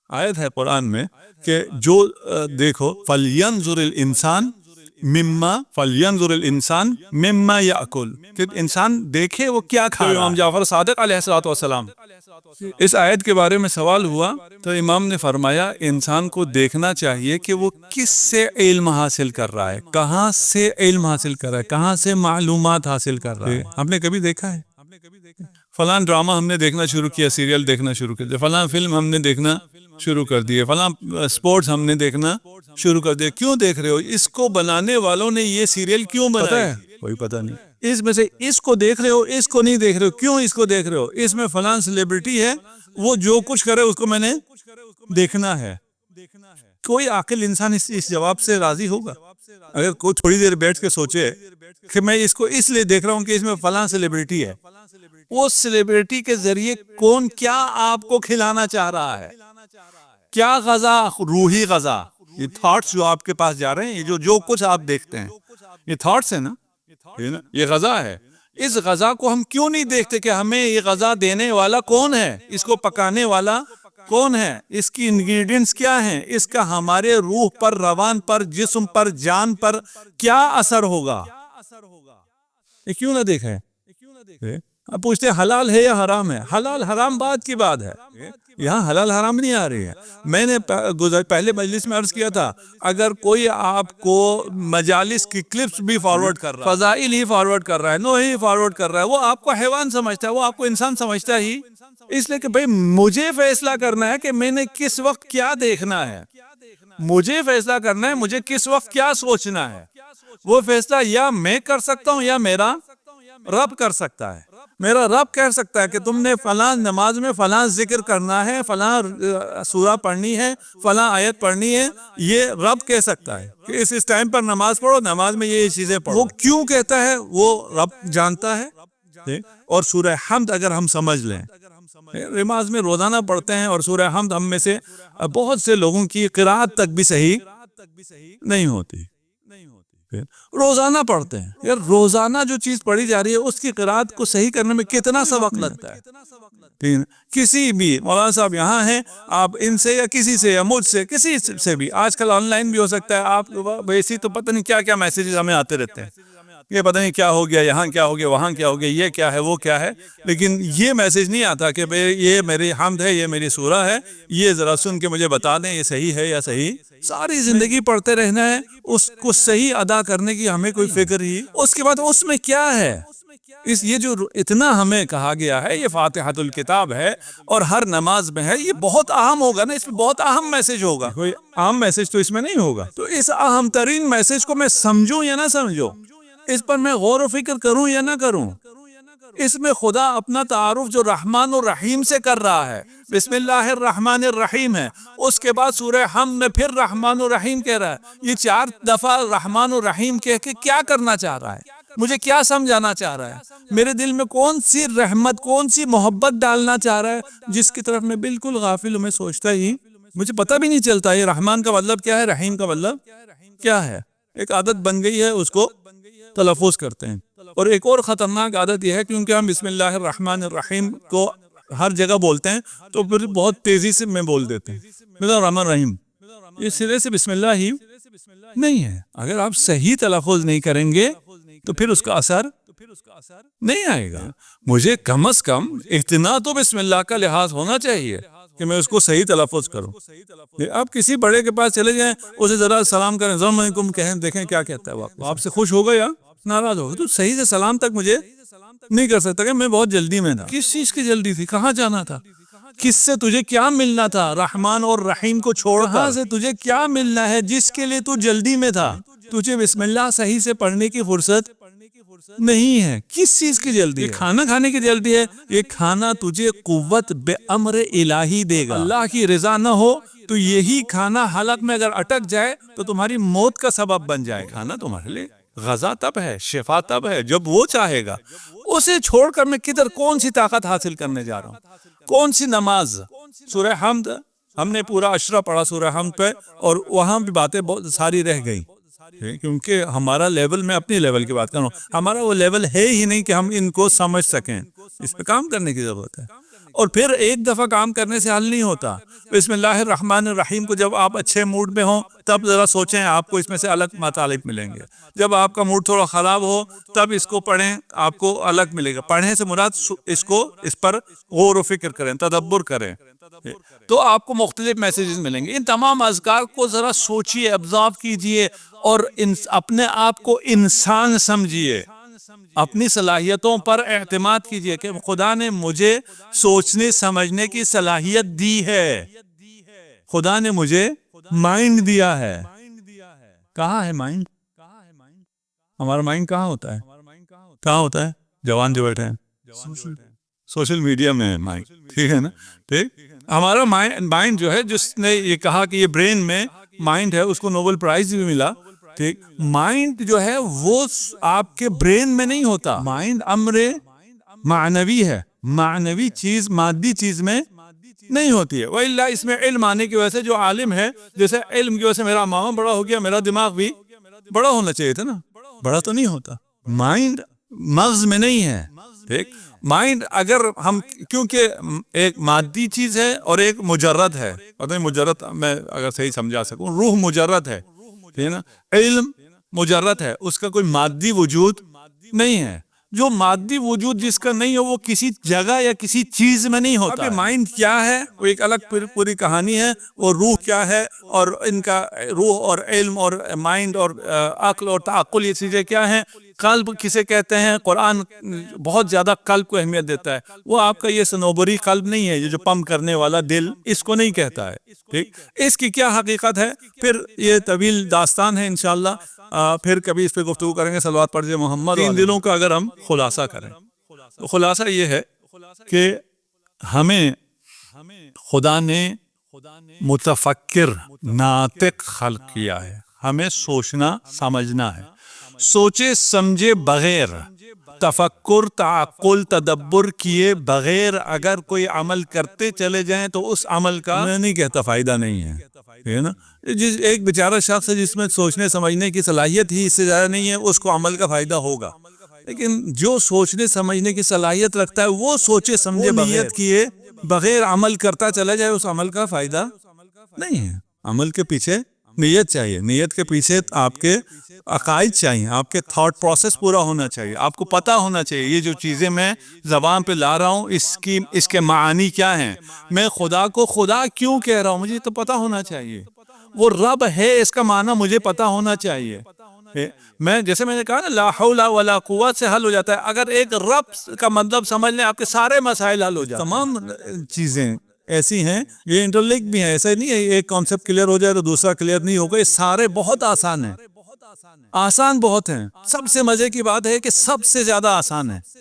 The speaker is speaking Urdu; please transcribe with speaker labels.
Speaker 1: آیت ہے قرآن میں کہ جو دیکھو فَلْيَنْظُرِ الْإِنسان مما یاکل، کہ انسان دیکھے وہ کیا کھا رہا ہے۔ امام جعفر صادق علیہ الصلوۃ والسلام، اس آیت کے بارے میں سوال ہوا تو امام نے فرمایا انسان کو دیکھنا چاہیے کہ وہ کس سے علم حاصل کر رہا ہے، کہاں سے علم حاصل کر رہا ہے، کہاں سے معلومات حاصل کر رہا ہے۔ ہم نے کبھی دیکھا ہے فلاں ڈرامہ ہم نے دیکھنا شروع کیا، سیریل دیکھنا شروع کر دیا، فلاں فلم ہم نے دیکھنا شروع کر دیے، فلاں سپورٹس ہم نے دیکھنا شروع کر دیا۔ کیوں دیکھ رہے ہو؟ اس کو بنانے والوں نے یہ سیریل کیوں بنائی ہے؟ کوئی پتہ نہیں۔ اس میں سے اس کو دیکھ رہے ہو، اس کو نہیں دیکھ رہے ہو، کیوں اس کو دیکھ رہے ہو؟ اس میں فلاں سیلیبریٹی ہے، وہ جو کچھ کرے اس کو میں نے دیکھنا ہے۔ کوئی عاقل انسان اس جواب سے راضی ہوگا؟ اگر کوئی تھوڑی دیر بیٹھ کے سوچے کہ میں اس کو اس لیے دیکھ رہا ہوں کہ اس میں فلاں سیلیبریٹی ہے، اس سیلیبریٹی کے ذریعے کون کیا آپ کو کھلانا چاہ رہا ہے، کیا غذا، روحی غذا، یہ تھاٹس جو آپ کے پاس جا رہے ہیں، یہ جو کچھ آپ دیکھتے ہیں یہ تھاٹس ہیں نا، یہ غذا ہے۔ اس غذا کو ہم کیوں نہیں دیکھتے کہ ہمیں یہ غذا دینے والا کون ہے، اس کو پکانے والا کون ہے، اس کی انگریڈینٹس کیا ہیں، اس کا ہمارے روح پر، روان پر، جسم پر، جان پر کیا اثر ہوگا، یہ کیوں نہ دیکھیں؟ اب پوچھتے ہیں حلال ہے یا حرام ہے؟ حلال حرام بات کی بات ہے، یہاں حلال حرام نہیں آ رہی ہے۔ میں نے پہلے مجلس میں عرض کیا تھا، اگر کوئی آپ کو مجالس کی کلپس بھی فارورڈ کر رہا ہے، فضائل ہی فارورڈ کر رہا ہے، نوح ہی فارورڈ کر رہا ہے، وہ آپ کو حیوان سمجھتا ہے، وہ آپ کو انسان سمجھتا ہی اس لیے کہ بھئی مجھے فیصلہ کرنا ہے کہ میں نے کس وقت کیا دیکھنا ہے، مجھے فیصلہ کرنا ہے مجھے کس وقت کیا سوچنا ہے۔ وہ فیصلہ یا میں کر سکتا ہوں یا میرا رب کر سکتا ہے۔ میرا رب کہہ سکتا ہے کہ تم نے فلاں نماز میں فلاں ذکر کرنا ہے، فلاں سورہ پڑھنی ہے، فلاں آیت پڑھنی ہے، یہ رب کہہ سکتا ہے کہ اس ٹائم پر نماز پڑھو، نماز میں یہ چیزیں پڑھو۔ وہ کیوں کہتا ہے وہ رب جانتا ہے۔ اور سورہ حمد اگر ہم سمجھ لیں، نماز میں روزانہ پڑھتے ہیں، اور سورہ حمد ہم میں سے بہت سے لوگوں کی قرات تک بھی صحیح نہیں ہوتی، روزانہ پڑھتے ہیں، یار روزانہ جو چیز پڑھی جا رہی ہے اس کی قرات کو صحیح کرنے میں کتنا سا وقت لگتا ہے۔ کسی بھی مولانا صاحب یہاں ہیں، آپ ان سے یا کسی سے یا مجھ سے کسی سے بھی، آج کل آن لائن بھی ہو سکتا ہے، آپ ویسی تو پتہ نہیں کیا کیا میسیجز ہمیں آتے رہتے ہیں، یہ پتہ نہیں کیا ہو گیا، یہاں کیا ہو گیا، وہاں کیا ہو گیا، یہ کیا ہے وہ کیا ہے، لیکن یہ میسیج نہیں آتا کہ یہ میری حمد ہے، یہ میری سورہ ہے، یہ ذرا سن کے مجھے بتا دیں یہ صحیح ہے یا صحیح۔ ساری زندگی پڑھتے رہنا ہے، اس کو صحیح ادا کرنے کی ہمیں کوئی فکر ہی۔ اس کے بعد اس میں کیا ہے، یہ جو اتنا ہمیں کہا گیا ہے، یہ فاتحۃ الکتاب ہے اور ہر نماز میں ہے، یہ بہت اہم ہوگا نا، اس میں بہت اہم میسج ہوگا، کوئی عام میسج تو اس میں نہیں ہوگا۔ تو اس اہم ترین میسج کو میں سمجھوں یا نہ سمجھوں، اس پر میں غور و فکر کروں یا نہ کروں، اس میں خدا اپنا تعارف جو رحمان اور رحیم سے کر رہا ہے، بسم اللہ الرحمن الرحیم ہے، اس کے بعد سورہ حمد میں پھر رحمان الرحیم کہہ رہا ہے، یہ 4 دفعہ رحمان الرحیم کہہ کے کیا کرنا چاہ رہا ہے، مجھے کیا سمجھانا چاہ رہا ہے، میرے دل میں کون سی رحمت، کون سی محبت ڈالنا چاہ رہا ہے، جس کی طرف میں بالکل غافل ہوں، میں سوچتا ہی مجھے پتہ بھی نہیں چلتا یہ رحمان کا مطلب کیا ہے، رحیم کا مطلب کیا ہے، ایک عادت بن گئی ہے، اس کو تلفظ کرتے ہیں۔ اور ایک اور خطرناک عادت یہ ہے، کیونکہ ہم بسم اللہ الرحمن الرحیم کو ہر جگہ بولتے ہیں تو پھر بہت تیزی سے میں بول دیتے ہیں بسم اللہ الرحمن الرحیم، یہ سرے سے بسم اللہ ہی نہیں ہے۔ اگر آپ صحیح تلفظ نہیں کریں گے تو پھر اس کا اثر نہیں آئے گا۔ مجھے کم از کم اتنا تو بسم اللہ کا لحاظ ہونا چاہیے کہ میں اس کو صحیح تلفظ کروں۔ آپ کسی بڑے کے پاس چلے جائیں، اسے ذرا سلام کریں، السلام علیکم کہیں، دیکھیں کیا کہتا ہے وہ آپ سے خوش ہوگا یا ناراض ہوگا۔ تو صحیح سے سلام تک مجھے نہیں کر سکتا کہ میں بہت جلدی میں تھا۔ کس چیز کی جلدی تھی، کہاں جانا تھا، کس سے تجھے کیا ملنا تھا، رحمان اور رحیم کو چھوڑ کہاں سے تجھے کیا ملنا ہے جس کے لیے تو جلدی میں تھا، تجھے بسم اللہ صحیح سے پڑھنے کی فرصت نہیں ہے۔ کس چیز کی جلدی ہے؟ یہ کھانا کھانے کی جلدی ہے، یہ کھانا تجھے قوت بے امر الہی دے گا۔ اللہ کی رضا نہ ہو تو یہی کھانا حلق میں اگر اٹک جائے تو تمہاری موت کا سبب بن جائے۔ کھانا تمہارے لیے غذا تب ہے، شفا تب ہے جب وہ چاہے گا۔ اسے چھوڑ کر میں کدھر کون سی طاقت حاصل کرنے جا رہا ہوں، کون سی نماز۔ سورہ حمد ہم نے پورا عشرہ پڑھا سورہ حمد پہ، اور وہاں بھی باتیں بہت ساری رہ گئیں، کیونکہ ہمارا لیول، میں اپنی لیول کی بات کر رہا ہوں، ہمارا وہ لیول ہے ہی نہیں کہ ہم ان کو سمجھ سکیں، اس پہ کام کرنے کی ضرورت ہے۔ اور پھر ایک دفعہ کام کرنے سے حل نہیں ہوتا. بسم اللہ الرحمن الرحیم کو جب آپ اچھے موڈ میں ہوں تب ذرا سوچیں، آپ کو اس میں سے الگ مطالب ملیں گے. جب آپ کا موڈ تھوڑا خراب ہو تب اس کو پڑھیں، آپ کو الگ ملے گا. پڑھنے سے مراد اس پر غور و فکر کریں، تدبر کریں، تو آپ کو مختلف میسیجز ملیں گے. ان تمام اذکار کو ذرا سوچئے، ابزارو کیجئے اور اپنے آپ کو انسان سمجھیے. اپنی صلاحیتوں پر اعتماد کیجئے کہ خدا نے مجھے سوچنے سمجھنے کی صلاحیت دی ہے. خدا نے مجھے مائنڈ دیا ہے. کہاں ہے مائنڈ؟ ہمارا مائنڈ کہاں ہوتا ہے؟ کہاں ہوتا ہے؟ جوان جو بیٹھے ہیں سوشل میڈیا میں ہے مائنڈ، ٹھیک ہے نا؟ ٹھیک، ہمارا مائنڈ جو ہے، جس نے یہ کہا کہ یہ برین میں مائنڈ ہے، اس کو نوبل پرائز بھی ملا. ٹھیک، مائنڈ جو ہے وہ آپ کے برین میں نہیں ہوتا. مائنڈ امر معنوی ہے، معنوی چیز مادی چیز میں نہیں ہوتی ہے. وَإِلَّا اس میں علم آنے کی وجہ سے جو عالم ہے، جیسے علم کی وجہ سے میرا ماما بڑا ہو گیا، میرا دماغ بھی بڑا ہونا چاہیے تھا نا، بڑا تو نہیں ہوتا. مائنڈ مغز میں نہیں ہے. ٹھیک، مائنڈ اگر ہم، کیونکہ ایک مادی چیز ہے اور ایک مجرد ہے. پتہ نہیں مجرد میں اگر صحیح سمجھا سکوں، روح مجرد ہے، ٹھیک ہے نا؟ علم مجرد ہے، اس کا کوئی مادی وجود نہیں ہے. جو مادی وجود جس کا نہیں ہو وہ کسی جگہ یا کسی چیز میں نہیں ہوتا. اب مائنڈ کیا ہے وہ ایک الگ پوری کہانی ہے. اور روح کیا ہے، اور ان کا روح اور علم اور مائنڈ اور عقل اور تعقل، یہ چیزیں کیا ہیں. قلب کسے کہتے ہیں؟ قرآن بہت زیادہ قلب کو اہمیت دیتا ہے. وہ آپ کا یہ سنوبری قلب نہیں ہے، یہ جو پمپ کرنے والا دل، اس کو نہیں کہتا ہے. ٹھیک، اس کی کیا حقیقت ہے پھر یہ طویل داستان ہے. انشاءاللہ پھر کبھی اس پہ گفتگو کریں گے. صلوات پڑھ جائے محمد. 3 دنوں کا اگر ہم خلاصہ کریں تو خلاصہ یہ ہے کہ ہمیں خدا نے متفکر، ناطق خلق کیا ہے. ہمیں سوچنا سمجھنا ہے. سوچے سمجھے بغیر، تفکر تعقل تدبر کیے بغیر اگر کوئی عمل کرتے چلے جائیں تو اس عمل کا، میں نہیں کہتا فائدہ نہیں ہے نا. ایک بیچارہ شخص ہے جس میں سوچنے سمجھنے کی صلاحیت ہی اس سے زیادہ نہیں ہے، اس کو عمل کا فائدہ ہوگا. لیکن جو سوچنے سمجھنے کی صلاحیت رکھتا ہے وہ سوچے سمجھے نیت کیے بغیر عمل کرتا چلا جائے، اس عمل کا فائدہ نہیں ہے. عمل کے پیچھے نیت چاہیے، نیت کے پیچھے آپ کے عقائد چاہیے، آپ کے تھاٹ پروسیس پورا ہونا چاہیے. آپ کو پتہ ہونا چاہیے یہ جو چیزیں میں زبان پہ لا رہا ہوں اس کے معانی کیا ہیں. میں خدا کو خدا کیوں کہہ رہا ہوں، مجھے تو پتہ ہونا چاہیے. وہ رب ہے، اس کا معنی مجھے پتہ ہونا چاہیے. جیسے میں نے کہا نا، لا حول ولا قوت سے حل ہو جاتا ہے. اگر ایک رب کا مطلب سمجھ لیں، آپ کے سارے مسائل حل ہو جاتے ہیں. تمام چیزیں ایسی ہیں، یہ انٹرلنک بھی ہیں. ایسا نہیں ہے ایک کانسیپٹ کلیئر ہو جائے تو دوسرا کلیئر نہیں ہوگا. یہ سارے بہت آسان ہیں، آسان بہت ہیں. سب سے مزے کی بات ہے کہ سب سے زیادہ آسان ہے.